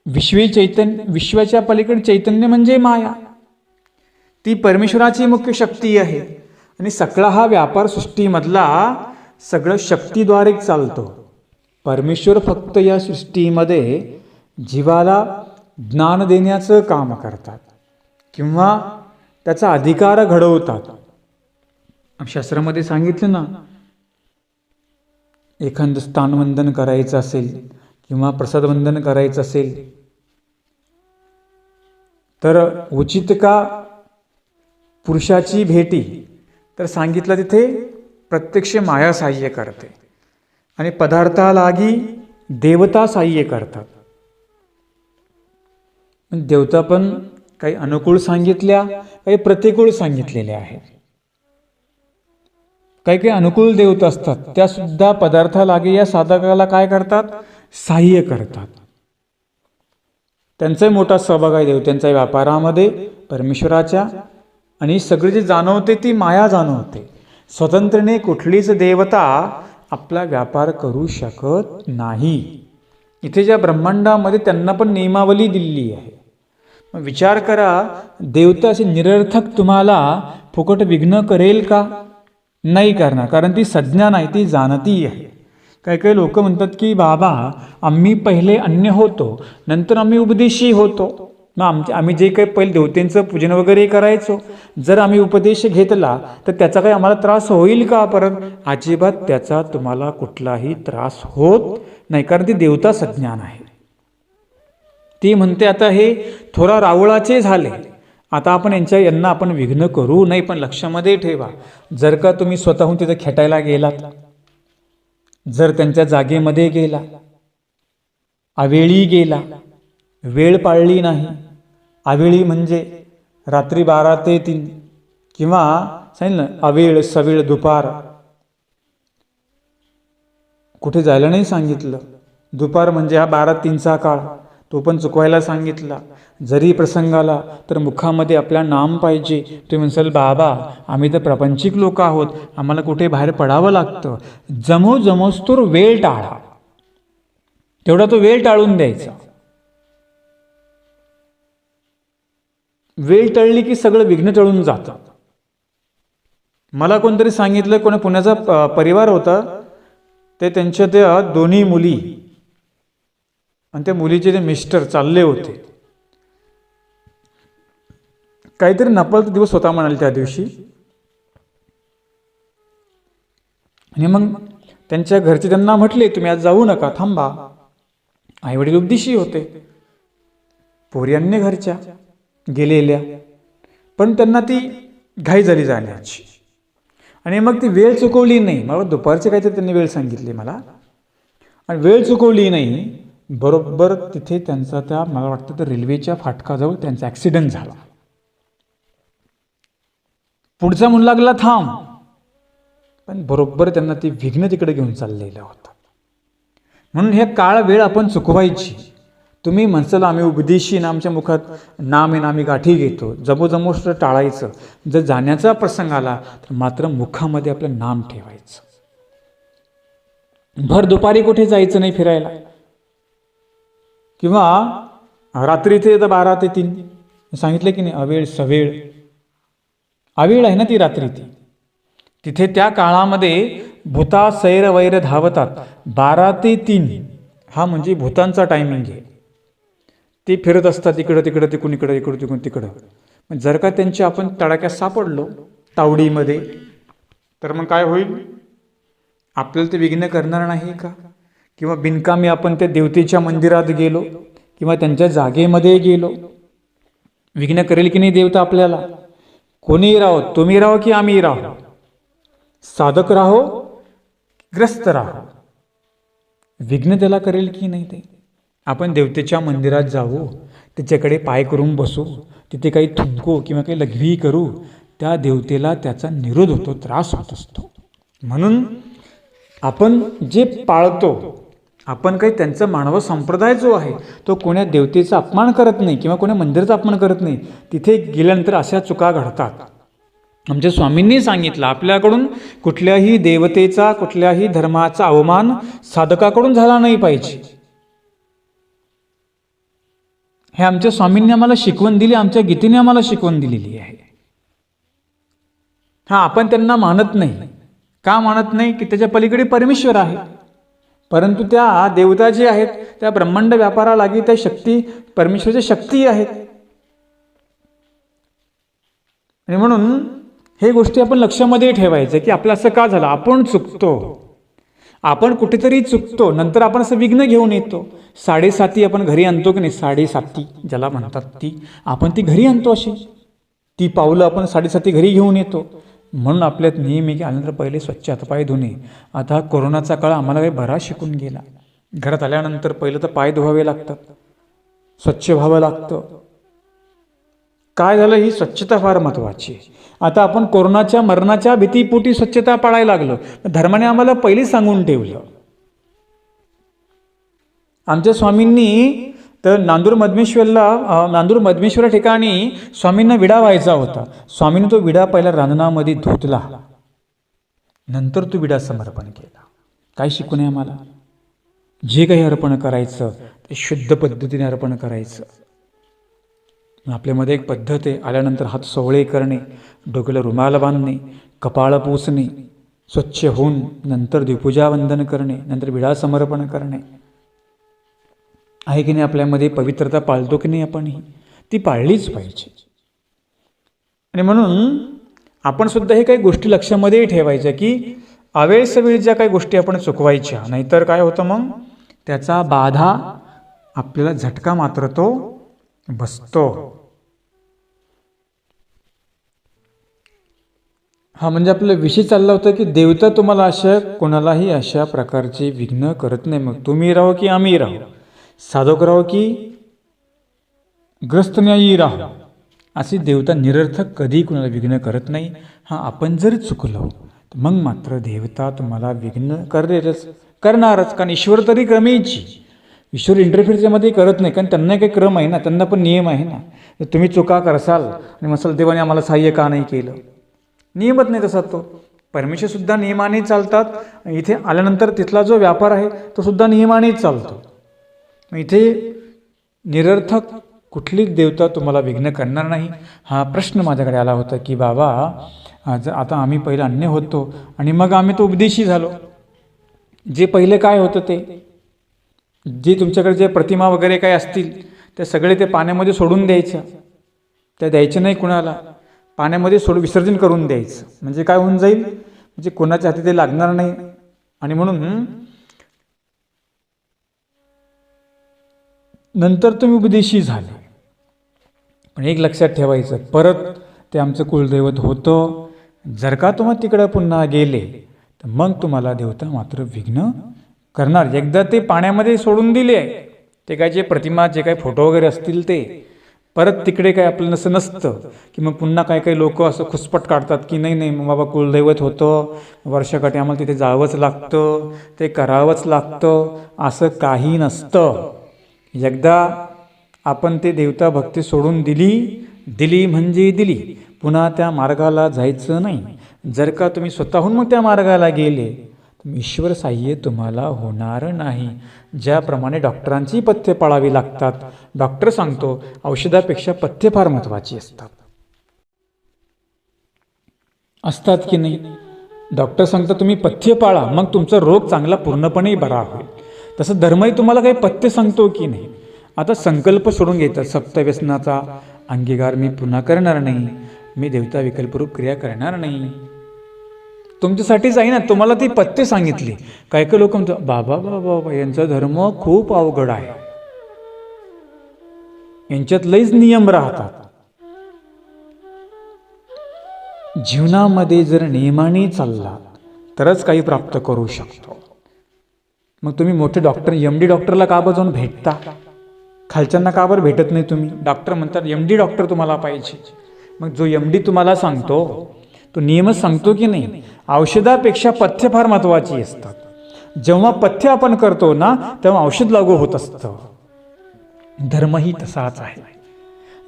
विश्वाच्या पलीकडे चैतन्य म्हणजे माया, ती परमेश्वराची मुख्य शक्ती आहे. आणि सगळा हा व्यापार सृष्टीमधला सगळं शक्तीद्वारे चालतो. परमेश्वर फक्त या सृष्टीमध्ये जीवाला ज्ञान देण्याचं काम करतात किंवा त्याचा अधिकार घडवतात. शास्त्रामध्ये सांगितलं ना, एखादं स्थानवंदन करायचं असेल किंवा प्रसादवंदन करायचं असेल तर उचित का पुरुषाची भेटी? तर सांगितलं तिथे प्रत्यक्ष माया सहाय्य करते आणि पदार्थालागी देवता सहाय्य करतात. देवता पण काही अनुकूल सांगितल्या, काही प्रतिकूल सांगितलेल्या आहेत. काही काही अनुकूल देवता असतात, त्या सुद्धा पदार्थालागी या साधकाला काय करतात? सहाय्य करतात. त्यांचाही मोठा सहभाग आहे देवतांच्या व्यापारामध्ये परमेश्वराच्या. आणि सगळे जे जाणवते ती माया जाणवते. स्वतंत्रने कुठलीच देवता आपला व्यापार करू शकत नाही. इथे ज्या ब्रह्मांडामध्ये त्यांना पण नियमावली दिलेली आहे. मग विचार करा, देवता असे निरर्थक तुम्हाला फुकट विघ्न करेल का? नाही करणार, कारण ती संज्ञा नाही, ती जाणती आहे. काही काही लोक म्हणतात की बाबा आम्ही पहिले अन्य होतो, नंतर आम्ही उपदेशी होतो. मग आम्ही जे काही पहिले देवतेंचं पूजन वगैरे करायचो, जर आम्ही उपदेश घेतला तर त्याचा काही आम्हाला त्रास होईल का? परत अजिबात त्याचा तुम्हाला कुठलाही त्रास होत नाही, कारण ती देवता सज्ञान आहे. ती म्हणते आता हे थोडा रावळाचे झाले, आता आपण यांना आपण विघ्न करू नाही. पण लक्षामध्ये ठेवा, जर का तुम्ही स्वतःहून तिथे खेटायला गेलात, जर त्यांच्या जागेमध्ये गेला, अवेळी गेला, वेळ पाळली नाही, अवेळी म्हणजे रात्री 12 ते 3 किंवा सांगितलं अवेळ सवेळ दुपार, कुठे जायला नाही सांगितलं. दुपार म्हणजे हा 12-3चा काळ, तो पण चुकवायला सांगितला. जरी प्रसंग आला तर मुखामध्ये आपल्या नाम पाहिजे. तुम्ही म्हणसाल बाबा आम्ही तर प्रापंचिक लोक आहोत, आम्हाला कुठे बाहेर पडावं लागतं. जमोजमोस्तोर वेळ टाळा, तेवढा तो वेळ टाळून द्यायचा. वेळ टळली की सगळं विघ्न टळून जातं. मला कोणतरी सांगितलं, कोणी पुण्याचा परिवार होता, ते त्यांच्या त्या दोन्ही मुली आणि त्या मुलीचे जे मिस्टर चालले होते, काहीतरी नपळत दिवस होता म्हणाले त्या दिवशी. आणि मग त्यांच्या घरचे त्यांना म्हटले तुम्ही आज जाऊ नका, थांबा. आई वडील उपदेशी होते, पोरी अन्य घरच्या गेलेल्या, पण त्यांना ती घाई झाली जाण्याची. आणि मग ती वेळ चुकवली नाही. मला दुपारचे काहीतरी त्यांनी वेळ सांगितली मला, आणि वेळ चुकवली नाही. बरोबर तिथे त्यांचा त्या मला वाटतं तर रेल्वेच्या फाटकाजवळ त्यांचा ॲक्सिडेंट झाला. पुढचा म्हणू लागला थांब, पण बरोबर त्यांना ती विघ्न तिकडे घेऊन चाललेलं होतं. म्हणून हे काळ वेळ आपण चुकवायची. तुम्ही म्हणसाल आम्ही उपदेशी ना, आमच्या मुखात नाम आहे ना, आम्ही गाठी घेतो, जमोजमोस टाळायचं. जर जाण्याचा प्रसंग आला तर मात्र मुखामध्ये आपलं नाम ठेवायचं. भर दुपारी कुठे जायचं नाही फिरायला. किंवा रात्री इथे येतं 12 ते 3 सांगितलं की नाही, अवेळ सवेळ, अवेळ आहे ना ती रात्री ती. तिथे त्या काळामध्ये भूता सैर वैर धावतात. 12 ते 3 हा म्हणजे भूतांचा टायमिंग आहे. ते फिरत असतात इकडं तिकडं, तिकडून इकडं, इकडं तिकडून तिकडं. जर का त्यांची आपण तडाख्यात सापडलो तावडीमध्ये, तर मग काय होईल? आपल्याला ते विघ्न करणार नाही का? किंवा बिनकामी आपण त्या देवतेच्या मंदिरात गेलो किंवा त्यांच्या जागेमध्ये गेलो, विघ्न करेल की नाही देवता आपल्याला? कोणीही राहो, तुम्ही राहो की आम्ही राहो, साधक राहो ग्रस्त राहो, विघ्न त्याला करेल की नाही ते? आपण देवतेच्या मंदिरात जाऊ, त्याच्याकडे पाय करून बसू, तिथे काही थुंकू किंवा काही लघवी करू, त्या देवतेला त्याचा निरोध होतो, त्रास होत असतो. म्हणून आपण जे पाळतो, आपण काही त्यांचा मानव संप्रदाय जो आहे तो कोण्या देवतेचा अपमान करत नाही किंवा कोण्या मंदिराचा अपमान करत नाही. तिथे गेल्यानंतर अशा चुका घडतात. आमच्या स्वामींनी सांगितलं, आपल्याकडून कुठल्याही देवतेचा, कुठल्याही धर्माचा अवमान साधकाकडून झाला नाही पाहिजे. हे आमच्या स्वामींनी आम्हाला शिकवण दिली, आमच्या गीतेने आम्हाला शिकवण दिलेली आहे. हा, आपण त्यांना मानत नाही. का मानत नाही? की त्याच्या पलीकडे परमेश्वर आहे. परंतु त्या देवता जे आहेत त्या ब्रह्मांड व्यापारालागी त्या शक्ती, परमेश्वराच्या शक्ती आहेत. आणि म्हणून हे गोष्टी आपण लक्षामध्ये ठेवायचं की आपलं असं का झालं. आपण चुकतो, आपण कुठेतरी चुकतो, नंतर आपण असं विघ्न घेऊन येतो. 7:30 आपण घरी आणतो की नाही, 7:30 ज्याला म्हणतात ती, आपण ती घरी आणतो. अशी ती पावलं आपण 7:30 घरी घेऊन येतो. म्हणून आपल्यात नेहमी की आल्यानंतर पहिले स्वच्छ हातपाय धुणे. आता कोरोनाचा काळ आम्हाला काही बरा शिकून गेला. घरात आल्यानंतर पहिलं तर पाय धुवावे लागतात, स्वच्छ व्हावं लागतं. काय झालं? ही स्वच्छता फार महत्त्वाची आहे. आता आपण कोरोनाच्या मरणाच्या भीतीपोटी स्वच्छता पाळायला लागलो. धर्माने आम्हाला पहिली सांगून ठेवलं. आमच्या स्वामींनी तर नांदूर मधमेश्वर ठिकाणी स्वामींना विडा व्हायचा होता. स्वामींनी तो विडा पहिला रांजणामध्ये धुतला, नंतर तो विडा समर्पण केला. काय शिकून आहे आम्हाला? जे काही अर्पण करायचं ते शुद्ध पद्धतीने अर्पण करायचं. आपल्यामध्ये एक पद्धत आहे, आल्यानंतर हात सोवळे करणे, डोक्याला रुमाल बांधणे, कपाळ पुसणे, स्वच्छ होऊन नंतर देवपूजा वंदन करणे, नंतर विडा समर्पण करणे. आहे की नाही? आपल्यामध्ये पवित्रता पाळतो की नाही आपण? ही ती पाळलीच पाहिजे. आणि म्हणून आपण सुद्धा हे काही गोष्टी लक्षामध्ये ठेवायच्या की अवेळ सवेळ ज्या काही गोष्टी आपण चुकवायच्या, नाहीतर काय होतं मग त्याचा बाधा आपल्याला झटका मात्र तो बसतो. हा म्हणजे आपला विषय चालला होता की देवता तुम्हाला कोणालाही अशा प्रकारचे विघ्न करत नाही. मग तुम्ही राहो की आम्ही राहो, साधक राहो की ग्रस्त न्यायी राहो, अशी देवता निरर्थक कधी कुणाला विघ्न करत नाही. हा, आपण जर चुकलो तर मग मात्र देवता तुम्हाला विघ्न करणारच. कारण ईश्वर तरी क्रमेची, ईश्वर इंटरफिअरच्यामध्ये करत नाही. कारण त्यांना काही क्रम आहे ना, त्यांना पण नियम आहे ना. तुम्ही चुका करसाल आणि मसाल देवाने आम्हाला सहाय्य का नाही केलं, नियमच नाही तसा तो. परमेश्वर सुद्धा नियमाने चालतात. इथे आल्यानंतर तिथला जो व्यापार आहे तो सुद्धा नियमानेच चालतो. इथे निरर्थक कुठलीच देवता तुम्हाला विघ्न करणार नाही. हा प्रश्न माझ्याकडे आला होता की बाबा आता आम्ही पहिले अन्य होतो आणि मग आम्ही तो उपदेशी झालो. जे पहिले काय होतं ते, जे तुमच्याकडे जे प्रतिमा वगैरे काय असतील ते सगळे ते पाण्यामध्ये सोडून द्यायचं, त्या द्यायचं नाही कुणाला, पाण्यामध्ये विसर्जन करून द्यायचं. म्हणजे काय होऊन जाईल, म्हणजे कोणाच्या हाती ते लागणार नाही. आणि म्हणून नंतर तुम्ही उपदेशी झाले. पण एक लक्षात ठेवायचं, परत ते आमचं कुलदैवत होतं. जर का तुम्ही तिकडं पुन्हा गेले तर मग तुम्हाला देवता मात्र विघ्न करणार. एकदा ते पाण्यामध्ये सोडून दिले, ते काय जे प्रतिमा जे काही फोटो वगैरे असतील ते परत तिकडे काय आपलं नसतं की मग पुन्हा काही काही लोक असं खुसपट काढतात की नाही मग बाबा कुलदैवत होतं, वर्षाकाठी आम्हाला तिथे जावंच लागतं, ते करावंच लागतं. असं काही नसतं. एकदा आपण ते देवता भक्ती सोडून दिली म्हणजे दिली, पुन्हा त्या मार्गाला जायचं नाही. जर का तुम्ही स्वतःहून मग त्या मार्गाला गेले ईश्वर साह्य तुम्हाला होणार नाही. ज्याप्रमाणे डॉक्टरांची पथ्य पाळावी लागतात, डॉक्टर सांगतो औषधापेक्षा पथ्य फार महत्त्वाची असतात की नाही. डॉक्टर सांगतात तुम्ही पथ्य पाळा, मग तुमचा रोग चांगला पूर्णपणे बरा होईल. तसं धर्मही तुम्हाला काही पथ्य सांगतो की नाही. आता संकल्प सोडून घेतात, सप्तव्यसनाचा अंगीकार मी पुन्हा करणार नाही, मी देवता विकल्परूप क्रिया करणार नाही. तुमच्यासाठीच आहे ना, तुम्हाला ती पथ्य सांगितली. काही काही लोक म्हणतात बाबा बाबा बाबा यांचा धर्म खूप अवघड आहे, यांच्यात लईच नियम राहतात. जीवनामध्ये जर नियमाने चालला तरच काही प्राप्त करू शकतो. मग तुम्ही मोठे डॉक्टर MD डॉक्टरला का जाऊन भेटता, खालच्यांना का बरं भेटत नाही तुम्ही. डॉक्टर म्हणतात MD डॉक्टर तुम्हाला पाहिजे. मग जो MD तुम्हाला सांगतो तो नियमच सांगतो की नाही. औषधापेक्षा पथ्य फार महत्त्वाची असतात. जेव्हा पथ्य आपण करतो ना तेव्हा औषध लागू होत असतं. धर्मही तसाच आहे.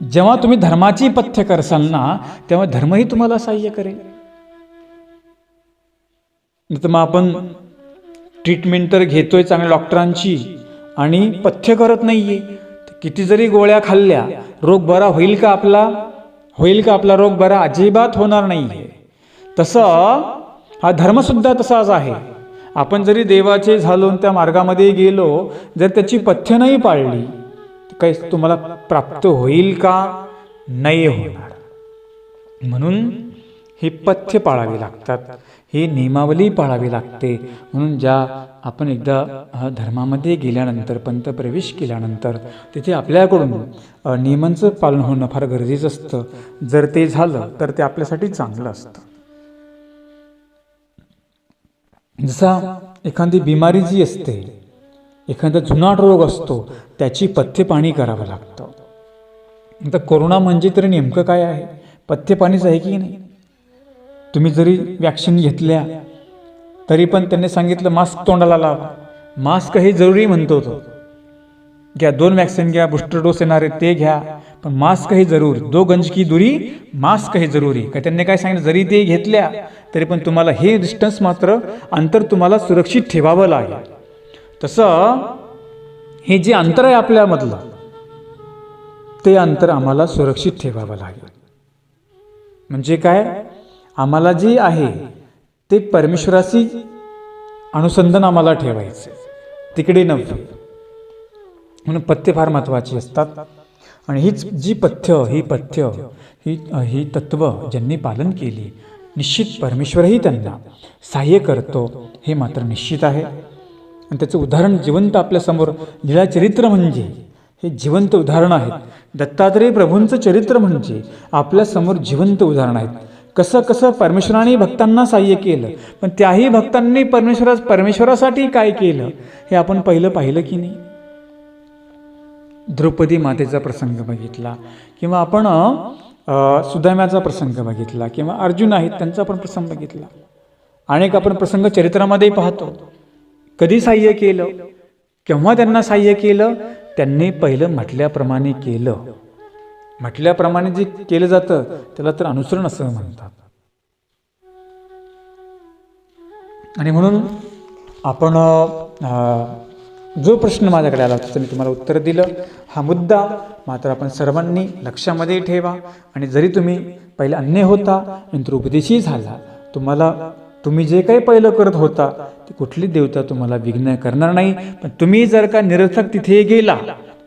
जेव्हा तुम्ही धर्माची पथ्य करसाल ना तेव्हा धर्मही तुम्हाला सहाय्य करेल. नाही तर मग आपण ट्रीटमेंट तर घेतोय चांगल्या डॉक्टरांची आणि पथ्य करत नाहीये. किती जरी गोळ्या खाल्ल्या रोग बरा होईल का आपला, होईल का आपला रोग बरा, अजिबात होणार नाहीये. तसं हा धर्मसुद्धा तसाच आहे. आपण जरी देवाचे झालो त्या मार्गामध्ये गेलो, जर त्याची पथ्य नाही पाळली काही तुम्हाला प्राप्त होईल का, नाही होणार. म्हणून ही पथ्य पाळावी लागतात, ही नियमावली पाळावी लागते. म्हणून ज्या आपण एकदा धर्मामध्ये गेल्यानंतर, पंथ प्रवेश केल्यानंतर तिथे आपल्याकडून नियमांचं पालन होणं फार गरजेचं असतं. जर ते झालं तर ते आपल्यासाठी चांगलं असतं. जसा एखादी बिमारी जी असते, एखादा जुनाट रोग असतो, त्याची पथ्यपाणी करावं लागतं. आता कोरोना म्हणजे तरी नेमकं काय आहे, पथ्यपाणीच आहे की नाही. तुम्ही जरी वॅक्सिन घेतल्या तरी पण त्यांनी सांगितलं मास्क तोंडाला लावा. मास्क हे जरुरी म्हणतो तो, घ्या 2 वॅक्सिन घ्या, बूस्टर डोस येणार आहे ते घ्या, पण मास्क हे जरूर. 2 गज की दुरी, मास्क हे जरुरी. का त्यांनी काय सांगितलं, जरी ते घेतल्या तरी पण तुम्हाला हे डिस्टन्स मात्र अंतर तुम्हाला सुरक्षित ठेवावं लागेल. तसं हे जे अंतर आहे आपल्यामधलं ते अंतर आम्हाला सुरक्षित ठेवावं लागेल. म्हणजे काय, आम्हाला जे आहे ते परमेश्वराशी अनुसंधान आम्हाला ठेवायचं, तिकडे नव्हे. म्हणून पथ्य फार महत्त्वाची असतात. आणि हीच जी पथ्य ही तत्व ज्यांनी पालन केली, निश्चित परमेश्वरही त्यांना सहाय्य करतो, हे मात्र निश्चित आहे. आणि त्याचं उदाहरण जिवंत आपल्यासमोर लीळा चरित्र म्हणजे हे जिवंत उदाहरण आहेत. दत्तात्रेय प्रभूंचं चरित्र म्हणजे आपल्यासमोर जिवंत उदाहरण आहेत. कसं कसं परमेश्वराने भक्तांना सहाय्य केलं, पण त्याही भक्तांनी परमेश्वरासाठी काय केलं हे आपण पाहिलं की नाही. द्रौपदी मातेचा प्रसंग बघितला, किंवा आपण सुदाम्याचा प्रसंग बघितला, किंवा अर्जुन आहेत त्यांचा पण प्रसंग बघितला. अनेक आपण प्रसंग चरित्रामध्ये पाहतो. कधी सहाय्य केलं, केव्हा त्यांना सहाय्य केलं, त्यांनी पहिलं म्हटल्याप्रमाणे केलं. म्हटल्याप्रमाणे जे केलं जातं त्याला तर अनुसरण असं म्हणतात. आणि म्हणून आपण जो प्रश्न माझ्याकडे आला त्याचं मी तुम्हाला उत्तर दिलं. हा मुद्दा मात्र आपण सर्वांनी लक्षामध्ये ठेवा. आणि जरी तुम्ही पहिले अन्य होता नंतर उपदेशी झाला, तुम्ही जे काही पहिलं करत होता ती कुठली देवता तुम्हाला विघ्न करणार नाही. पण तुम्ही जर का निरर्थक तिथे गेला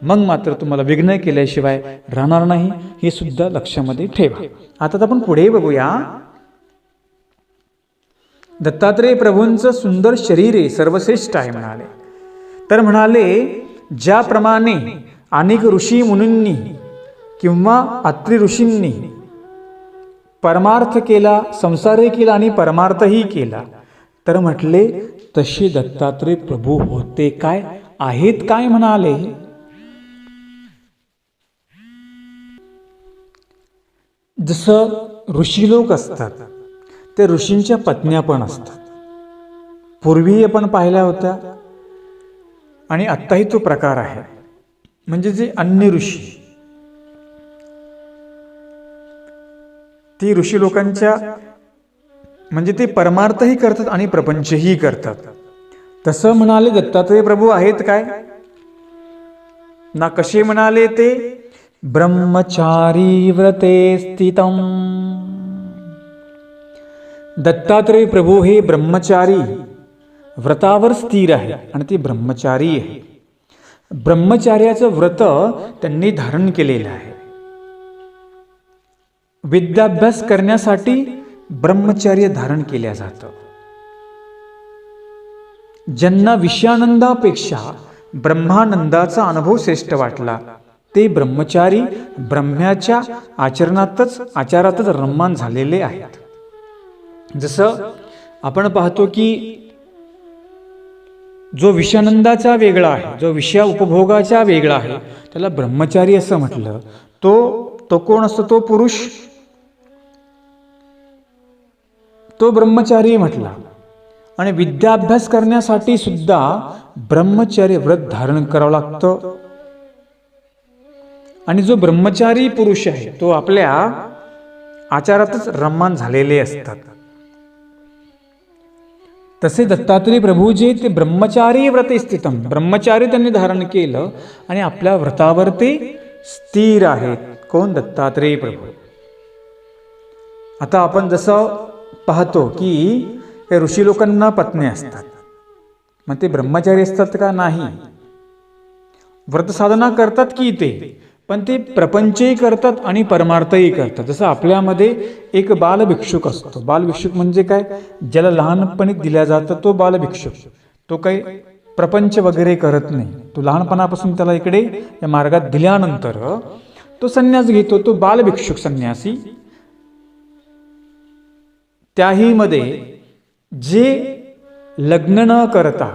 मग मात्र तुम्हाला विघ्न केल्याशिवाय राहणार नाही, हे सुद्धा लक्षामध्ये ठेवा. आता आपण पुढे बघूया. दत्तात्रेय प्रभूंचं सुंदर शरीर आहे, सर्वश्रेष्ठ आहे म्हणाले. तर म्हणाले, ज्याप्रमाणे अनेक ऋषी मुनींनी किंवा अत्री ऋषींनी परमार्थ केला, संसारही केला आणि परमार्थही केला, तर म्हटले तसे दत्तात्रेय प्रभू होते काय, आहेत काय म्हणाले. जसं ऋषी लोक असतात ते ऋषींच्या पत्न्या पण असतात. पूर्वी आपण पाहिल्या होत्या आणि आत्ताही तो प्रकार आहे. म्हणजे जे अन्य ऋषी, ती ऋषी लोकांच्या म्हणजे ते परमार्थही करतात आणि प्रपंचही करतात. तसं म्हणाले दत्तात्रेय प्रभू आहेत काय ना? कसे म्हणाले ते? ब्रह्मचारी व्रते स्थितम. दत्तात्रेय प्रभू हे ब्रह्मचारी व्रतावर स्थिर आहे आणि ते ब्रह्मचारी आहे. ब्रह्मचार्याचं व्रत त्यांनी धारण केलेलं आहे. विद्याभ्यास करण्यासाठी ब्रह्मचर्य धारण केल्या जातं. ज्यांना विषयानंदापेक्षा ब्रह्मानंदाचा अनुभव श्रेष्ठ वाटला ते ब्रह्मचारी ब्रह्म्याच्या आचारातच रममाण झालेले आहेत. जसं आपण पाहतो की जो विषयानंदाचा वेगळा आहे, जो विषया उपभोगाचा वेगळा आहे, त्याला ब्रह्मचारी असं म्हटलं. तो कोण असतो? तो पुरुष, तो ब्रह्मचारी म्हटला. आणि विद्याभ्यास करण्यासाठी सुद्धा ब्रह्मचर्य व्रत धारण करावं लागतं. आणि जो ब्रह्मचारी पुरुष आहे तो आपल्या आचारातच रममाण झालेले असतात. तसे दत्तात्रेय प्रभू जे ते ब्रह्मचारी व्रते स्थितम, ब्रह्मचारी त्यांनी धारण केलं आणि आपल्या व्रतावर ते स्थिर आहेत. कोण? दत्तात्रेय प्रभू. आता आपण जसं पाहतो की ऋषी लोकांना पत्नी असतात, मग ते ब्रह्मचारी असतात का? नाही. व्रत साधना करतात की ते, पण ते प्रपंचही करतात आणि परमार्थही करतात. जसं आपल्यामध्ये एक बालभिक्षुक असतो. बालभिक्षुक म्हणजे काय? ज्याला लहानपणी दिल्या जातं तो बालभिक्षुक. तो काही प्रपंच वगैरे करत नाही. तो लहानपणापासून त्याला इकडे या मार्गात दिल्यानंतर तो संन्यास घेतो. तो बालभिक्षुक संन्यासी. त्याही मध्ये जे लग्न न करता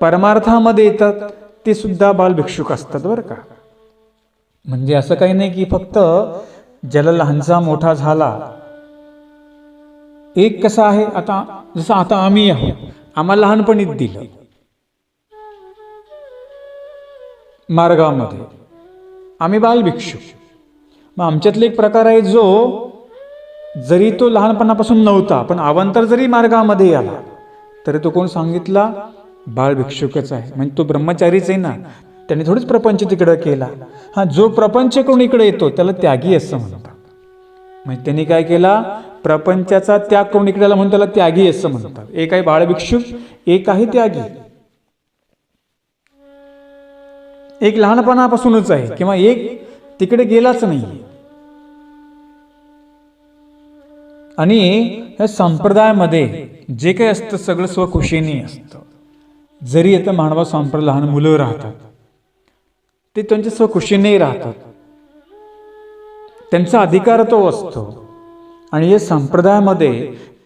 परमार्थामध्ये येतात ते सुद्धा बालभिक्षुक असतात बरं का. म्हणजे असं काही नाही की फक्त ज्याला लहानचा मोठा झाला. एक कसा आहे, आता जसं आता आम्ही आहोत, आम्हाला लहानपणीच दिलं मार्गामध्ये, आम्ही बालभिक्षुक. मग आमच्यातले एक प्रकार आहे जो जरी तो लहानपणापासून नव्हता पण अवांतर जरी मार्गामध्ये आला तरी तो कोण सांगितला? बालभिक्षुकच आहे. म्हणजे तो ब्रह्मचारीच आहे ना, त्याने थोडीच प्रपंच तिकडं केला. हा, जो प्रपंच करून इकडे येतो त्याला त्यागी असं म्हणतात. म्हणजे त्यांनी काय केला? प्रपंचाचा त्याग करून इकडे आला म्हणून त्याला त्यागी असं म्हणतात. एक आहे बाळभिक्षुक, एक आहे त्यागी. एक लहानपणापासूनच आहे किंवा एक तिकडे गेलाच नाही. आणि या संप्रदायामध्ये जे काही असतं सगळं स्वखुशीने असतं. जरी आता मानवा संप्रदाय लहान मुलं राहतात ते त्यांच्या स्वखुशीने राहतात, त्यांचा अधिकार तो असतो. आणि या संप्रदायामध्ये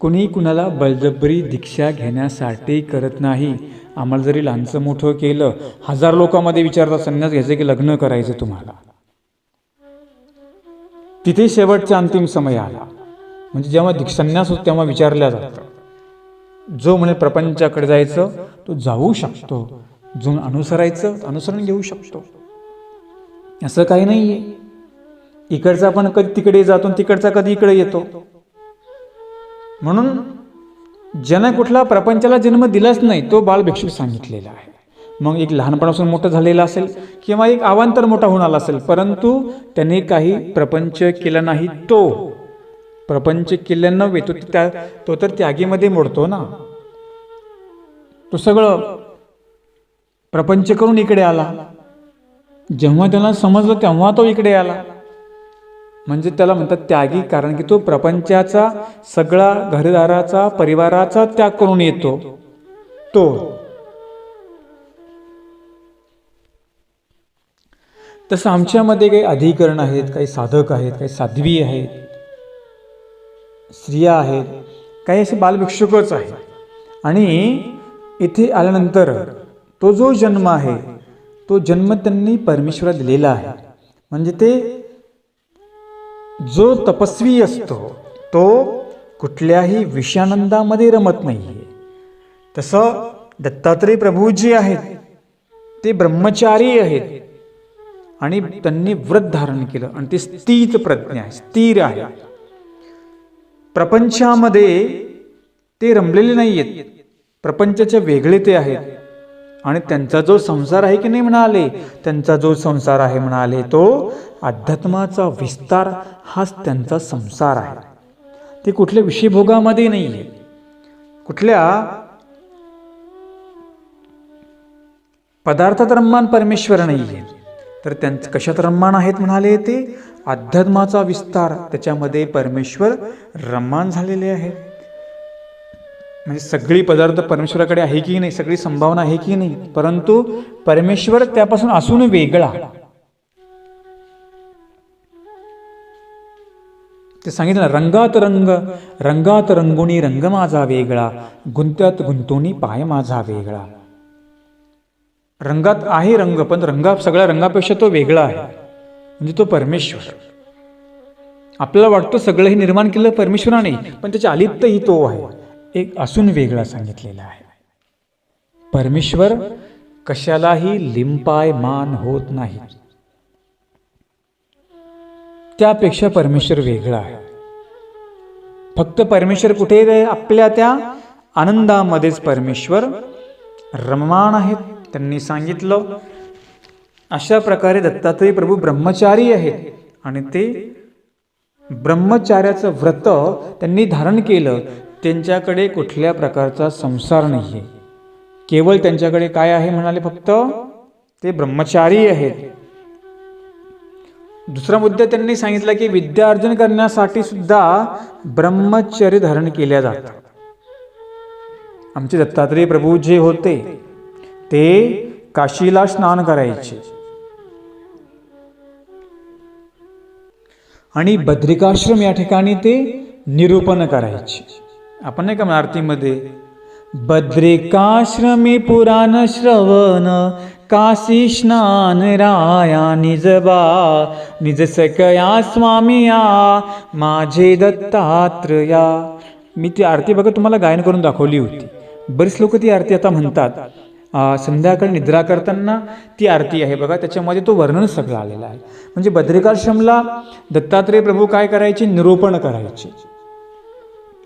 कुणी कुणाला बळजबरी दीक्षा घेण्यासाठी करत नाही. आम्हाला जरी लहानचं मोठं केलं, 1000 लोकांमध्ये विचारतात संन्यास घ्यायचं की लग्न करायचं तुम्हाला, तिथे शेवटचा अंतिम समय आला. म्हणजे जेव्हा संन्यास होतो तेव्हा विचारल्या जातं. जो म्हणे प्रपंचाकडे जायचं तो जाऊ शकतो, जो अनुसरण घेऊ शकतो. असं काही नाहीये. इकडचा पण कधी तिकडे जातो, तिकडचा कधी इकडे येतो. म्हणून ज्याने कुठला प्रपंचाला जन्म दिलाच नाही तो बालभिक्षुक सांगितलेला आहे. मग एक लहानपणापासून मोठं झालेला असेल किंवा एक अवांतर मोठा होऊन आला असेल, परंतु त्याने काही प्रपंच केला नाही, तो प्रपंच केल्यानं नव्हे, तो तर त्यागीमध्ये मोडतो ना. तो सगळं प्रपंच करून इकडे आला. जेव्हा त्याला समजलं तेव्हा तो इकडे आला. म्हणजे त्याला म्हणतात त्यागी, कारण की तो प्रपंचाचा सगळा घरदाराचा परिवाराचा त्याग करून येतो. तो तसं आमच्यामध्ये काही अधिकरण आहेत, काही साधक आहेत, काही साध्वी आहेत, स्त्रिया आहेत, काही असे बालभिक्षुकच आहेत. आणि इथे आल्यानंतर तो जो जन्म आहे तो जन्म त्यांनी परमेश्वराला दिलेला आहे. म्हणजे ते जो तपस्वी असतो तो कुठल्याही विषयानंदामध्ये रमत नाहीये. तसं दत्तात्रेय प्रभू जी आहेत ते ब्रह्मचारी आहेत आणि त्यांनी व्रत धारण केलं आणि ते स्थित प्रज्ञा आहे, स्थिर आहे. प्रपंचामध्ये ते रमलेले नाहीयेत. प्रपंचाचे वेगळे ते आहेत. आणि त्यांचा जो संसार आहे की नाही म्हणाले, त्यांचा जो संसार आहे म्हणाले तो अध्यात्माचा विस्तार हाच त्यांचा संसार आहे. ते कुठल्या विषयभोगामध्ये नाही आहे, कुठल्या पदार्थात रममान परमेश्वर नाही आहे, तर त्यांचं कशात रममान आहेत म्हणाले, ते अध्यात्माचा विस्तार, त्याच्यामध्ये परमेश्वर रममान झालेले आहेत. म्हणजे सगळी पदार्थ परमेश्वराकडे आहे की नाही, सगळी संभावना आहे की नाही, परंतु परमेश्वर त्यापासून असून वेगळा. ते सांगितलं, रंगात रंग, रंगात रंगुणी रंग माझा वेगळा, गुंत्यात गुंतोनी पाय माझा वेगळा. रंगात आहे रंग, पण सगळ्या रंगापेक्षा तो वेगळा आहे, म्हणजे तो परमेश्वर. आपल्याला वाटतं सगळं हे निर्माण केलं परमेश्वराने, पण त्याच्या अलिप्तही तो आहे, एक असून वेगळा सांगितलेला आहे. परमेश्वर कशालाही लिंपाय मान होत नाही, त्यापेक्षा परमेश्वर वेगळा आहे. फक्त परमेश्वर कुठे आहे, आपल्या त्या आनंदामध्येच परमेश्वर रममाण आहेत. त्यांनी सांगितलं अशा प्रकारे दत्तात्रय प्रभू ब्रह्मचारी आहेत आणि ते ब्रह्मचार्याचं व्रत त्यांनी धारण केलं. त्यांच्याकडे कुठल्या प्रकारचा संसार नाही आहे, केवळ त्यांच्याकडे काय आहे म्हणाले, फक्त ते ब्रह्मचारी आहेत. दुसरा मुद्दा त्यांनी सांगितला की विद्या अर्जन करण्यासाठी सुद्धा ब्रह्मचर्य धारण केल्या जातात. आमचे दत्तात्रय प्रभू जे होते ते काशीला स्नान करायचे आणि बद्रिकाश्रम या ठिकाणी ते निरूपण करायचे. आपण नाही का आरतीमध्ये, बद्रिकाश्रमी पुराण श्रवण, काशी स्नान राया निजबा, निज सकया स्वामिया माझे दत्तात्रया. मी ती आरती बघा तुम्हाला गायन करून दाखवली होती. बरीच लोक ती आरती आता म्हणतात. संध्याकाळी निद्रा करताना ती आरती आहे बघा, त्याच्यामध्ये तो वर्णन सगळं आलेला आहे. म्हणजे बद्रिकाश्रमला दत्तात्रय प्रभू काय करायचे, निरूपण करायचे.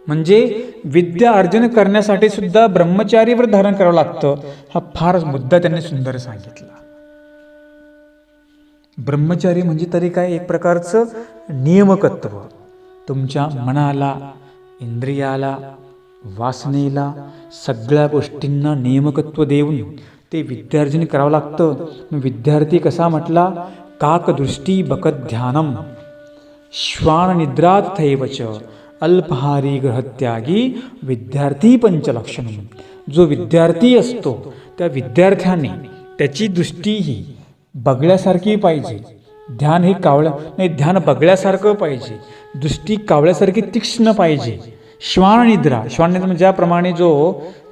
म्हणजे विद्या अर्जन करण्यासाठी सुद्धा ब्रह्मचारीवर धारण करावं लागतं. हा फार मुद्दा त्यांनी सुंदर सांगितला. ब्रह्मचारी म्हणजे तरी काय, एक प्रकारचं नियमकत्व. तुमच्या मनाला, इंद्रियाला, वासनेला, सगळ्या गोष्टींना नियमकत्व देऊन ते विद्यार्जन करावं लागतं. विद्यार्थी कसा म्हटला, काकदृष्टी बकत ध्यानम, श्वान निद्रात थैवच, अल्पहारी ग्रहत्यागी विद्यार्थी पंचलक्षणम. जो विद्यार्थी असतो त्या विद्यार्थ्याने त्याची दृष्टी ही बगळ्यासारखी पाहिजे. ध्यान हे नाही, ध्यान बगळ्यासारखं पाहिजे, दृष्टी कावळ्यासारखी तीक्ष्ण पाहिजे. श्वान निद्रा, श्वान निद्रा ज्याप्रमाणे जो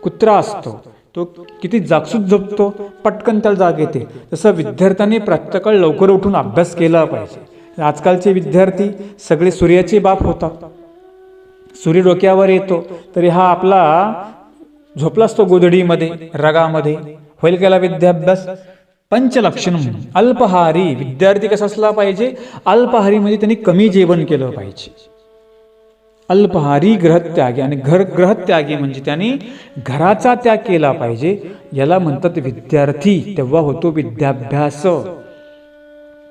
कुत्रा असतो तो किती जागसूत झोपतो, पटकन त्याला जाग येते, तसं विद्यार्थ्यांनी प्रातःकाळ लवकर उठून अभ्यास केला पाहिजे. आजकालचे विद्यार्थी सगळे सूर्याचे बाप होतात. सूर्य डोक्यावर येतो तरी हा आपला झोपला असतो गोधडीमध्ये, रगामध्ये. होईल केला विद्याभ्यास. पंचलक्षण अल्पहारी, विद्यार्थी कसा असला पाहिजे, अल्पहारी म्हणजे त्यांनी कमी जेवण केलं पाहिजे. अल्पहारी ग्रहत्यागी, आणि ग्रहत्यागी म्हणजे त्यांनी घराचा त्याग केला पाहिजे. याला म्हणतात विद्यार्थी. तेव्हा होतो विद्याभ्यास.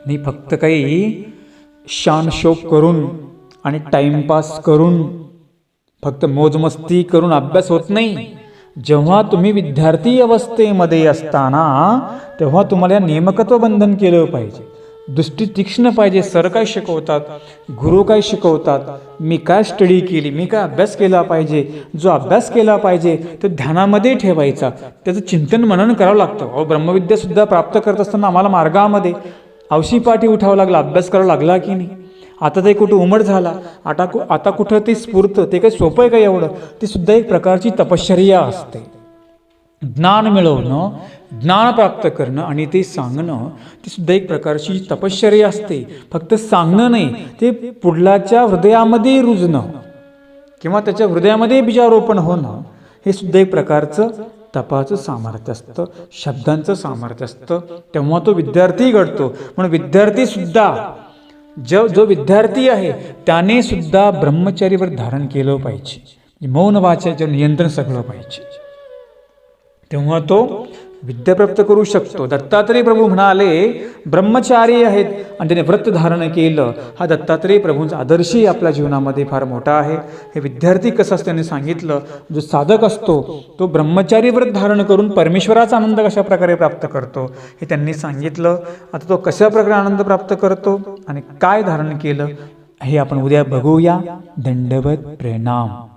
नाही फक्त काही शानशोक करून आणि टाइमपास करून, फक्त मोजमस्ती करून अभ्यास होत नाही. जेव्हा तुम्ही विद्यार्थी अवस्थेमध्ये असताना तेव्हा तुम्हाला नियमकत्व बंधन केलं पाहिजे. दृष्टी तीक्ष्ण पाहिजे. सर काय शिकवतात, गुरु काय शिकवतात, मी काय स्टडी केली, मी काय अभ्यास केला पाहिजे. जो अभ्यास केला पाहिजे तो ध्यानामध्ये ठेवायचा, त्याचं चिंतन मनन करावं लागतं. ब्रह्मविद्या सुद्धा प्राप्त करत असताना आम्हाला मार्गामध्ये अवशीपाठी उठावं लागला, अभ्यास करावा लागला की नाही. आता ते कुठं उमड झाला, आता कुठं ते स्फूर्त, ते काही सोपं आहे का एवढं. ते सुद्धा एक प्रकारची तपश्चर्या असते. ज्ञान मिळवणं, ज्ञान प्राप्त करणं आणि ते सांगणं, ती सुद्धा एक प्रकारची तपश्चर्या असते. फक्त सांगणं नाही, ते पुढल्याच्या हृदयामध्ये रुजणं किंवा त्याच्या हृदयामध्ये बीजारोपण होणं, हे सुद्धा एक प्रकारचं तपाचं सामर्थ्य असतं, शब्दांचं सामर्थ्य असतं. तेव्हा तो विद्यार्थी घडतो. म्हणून विद्यार्थी सुद्धा जो विद्यार्थी आहे त्याने सुद्धा ब्रह्मचारीवर धारण केलं पाहिजे. मौन वाचायचं नियंत्रण सगळं पाहिजे. तेव्हा तो विद्या प्राप्त करू शकतो. दत्तात्रेय प्रभू म्हणाले ब्रह्मचारी आहेत आणि त्याने व्रत धारण केलं. हा दत्तात्रेय प्रभूंचा आदर्शही आपल्या जीवनामध्ये फार मोठा आहे. हे विद्यार्थी कसं असतं त्यांनी सांगितलं. जो साधक असतो तो ब्रह्मचारी व्रत धारण करून परमेश्वराचा आनंद कशा प्रकारे प्राप्त करतो हे त्यांनी सांगितलं. आता तो कशा प्रकारे आनंद प्राप्त करतो आणि काय धारण केलं हे आपण उद्या बघूया. दंडवत प्रणाम.